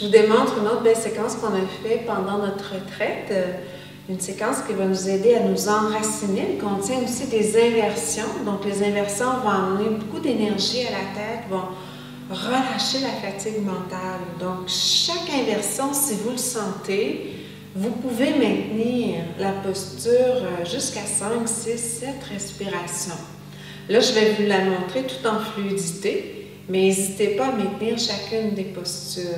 Je vous démontre une autre belle séquence qu'on a fait pendant notre retraite. Une séquence qui va nous aider à nous enraciner. Elle contient aussi des inversions. Donc, les inversions vont amener beaucoup d'énergie à la tête, vont relâcher la fatigue mentale. Donc, chaque inversion, si vous le sentez, vous pouvez maintenir la posture jusqu'à 5, 6, 7 respirations. Là, je vais vous la montrer tout en fluidité, mais n'hésitez pas à maintenir chacune des postures.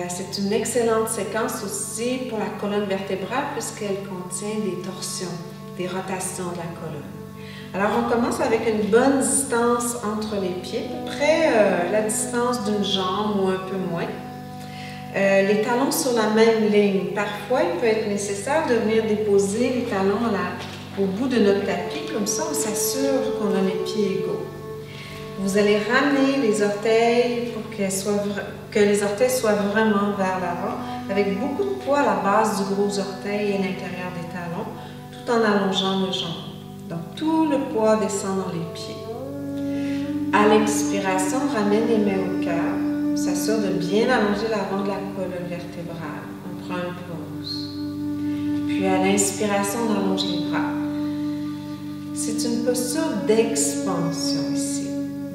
C'est une excellente séquence aussi pour la colonne vertébrale puisqu'elle contient des torsions, des rotations de la colonne. Alors, on commence avec une bonne distance entre les pieds, à peu près la distance d'une jambe ou un peu moins. Les talons sur la même ligne. Parfois, il peut être nécessaire de venir déposer les talons au bout de notre tapis, comme ça on s'assure qu'on a les pieds égaux. Vous allez ramener les orteils pour que les orteils soient vraiment vers l'avant, avec beaucoup de poids à la base du gros orteil et à l'intérieur des talons, tout en allongeant le jambe. Donc, tout le poids descend dans les pieds. À l'expiration, ramène les mains au cœur. S'assure de bien allonger l'avant de la colonne vertébrale. On prend une pause. Puis, à l'inspiration, on allonge les bras. C'est une posture d'expansion ici.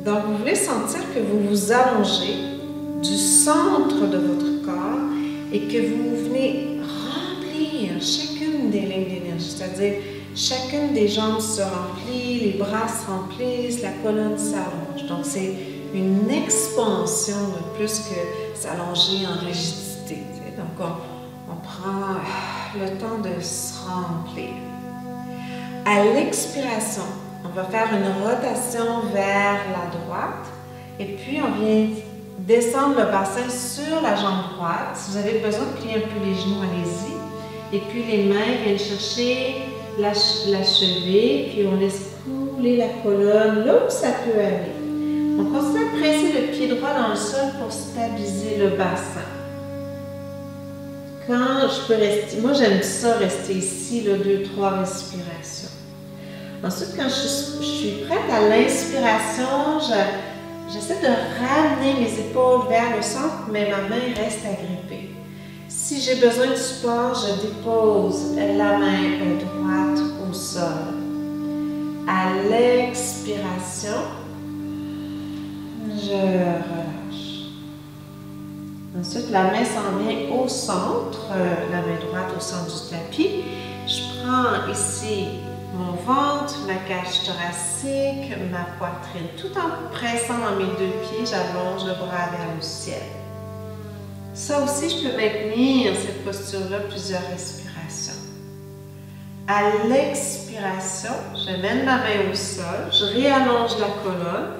Donc, vous voulez sentir que vous vous allongez du centre de votre corps et que vous venez remplir chacune des lignes d'énergie, c'est-à-dire chacune des jambes se remplit, les bras se remplissent, la colonne s'allonge. Donc, c'est une expansion de plus que s'allonger en rigidité. Donc, on prend le temps de se remplir. À l'expiration, on va faire une rotation vers la droite et puis on vient descendre le bassin sur la jambe droite. Si vous avez besoin de plier un peu les genoux, allez-y. Et puis les mains viennent chercher la cheville, puis on laisse couler la colonne là où ça peut aller. On continue à presser le pied droit dans le sol pour stabiliser le bassin. Quand je peux rester, moi j'aime ça rester ici, 2-3 respirations. Ensuite, quand je suis prête à l'inspiration, j'essaie de ramener mes épaules vers le centre, mais ma main reste agrippée. Si j'ai besoin de support, je dépose la main droite au sol. À l'expiration, je relâche. Ensuite, la main s'en vient au centre, la main droite au centre du tapis. Je prends ici mon ventre, ma cage thoracique, ma poitrine. Tout en pressant dans mes deux pieds, j'allonge le bras vers le ciel. Ça aussi, je peux maintenir cette posture-là plusieurs respirations. À l'expiration, je mène ma main au sol, je réallonge la colonne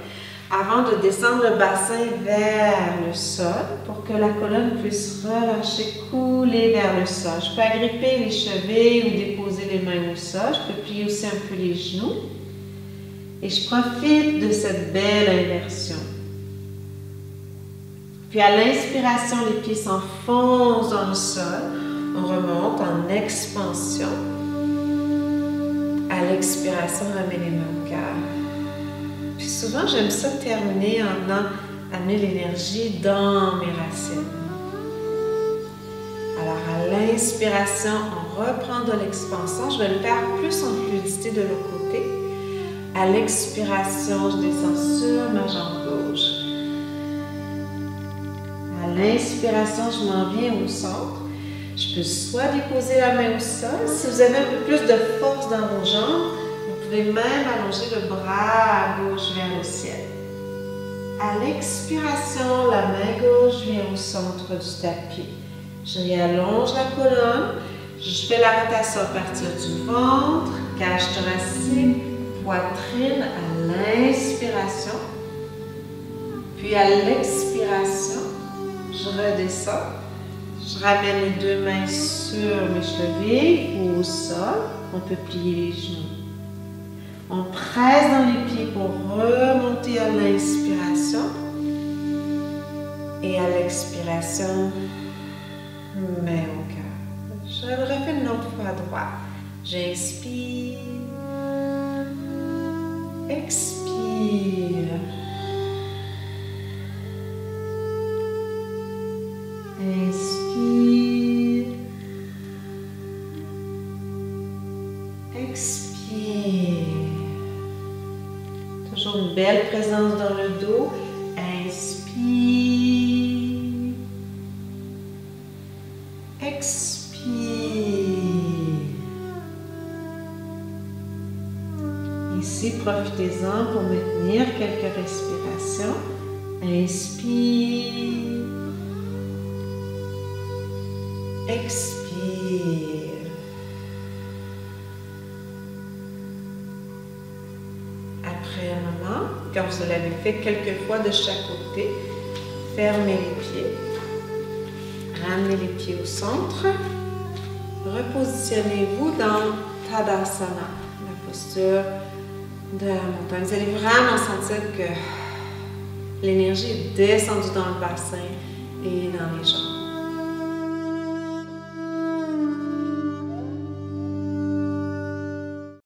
avant de descendre le bassin vers le sol pour que la colonne puisse relâcher, couler vers le sol. Je peux agripper les chevilles ou déposer les mains au sol. Je peux plier aussi un peu les genoux. Et je profite de cette belle inversion. Puis à l'inspiration, les pieds s'enfoncent dans le sol. On remonte en expansion. À l'expiration, on ramène les mains au cœur. Puis souvent, j'aime ça terminer en venant amener l'énergie dans mes racines. Alors, à l'inspiration, on reprend de l'expansion. Je vais le faire plus en fluidité de l'autre côté. À l'expiration, je descends sur ma jambe gauche. À l'inspiration, je m'en viens au centre. Je peux soit déposer la main au sol. Si vous avez un peu plus de force dans vos jambes, vous pouvez même allonger le bras à gauche vers le ciel. À l'expiration, la main gauche vient au centre du tapis. Je réallonge la colonne. Je fais la rotation à partir du ventre, cage thoracique, poitrine à l'inspiration. Puis à l'expiration, je redescends. Je ramène les deux mains sur mes chevilles ou au sol. On peut plier les genoux. On presse dans les pieds pour remonter à l'inspiration. Et à l'expiration, main au cœur. Je le refais une autre fois à droite. J'inspire. Expire. une belle présence dans le dos. Inspire. Expire. Ici, profitez-en pour maintenir quelques respirations. Inspire. Expire. Après un moment, quand vous l'avez fait quelques fois de chaque côté, fermez les pieds. Ramenez les pieds au centre. Repositionnez-vous dans Tadasana, la posture de la montagne. Vous allez vraiment sentir que l'énergie est descendue dans le bassin et dans les jambes.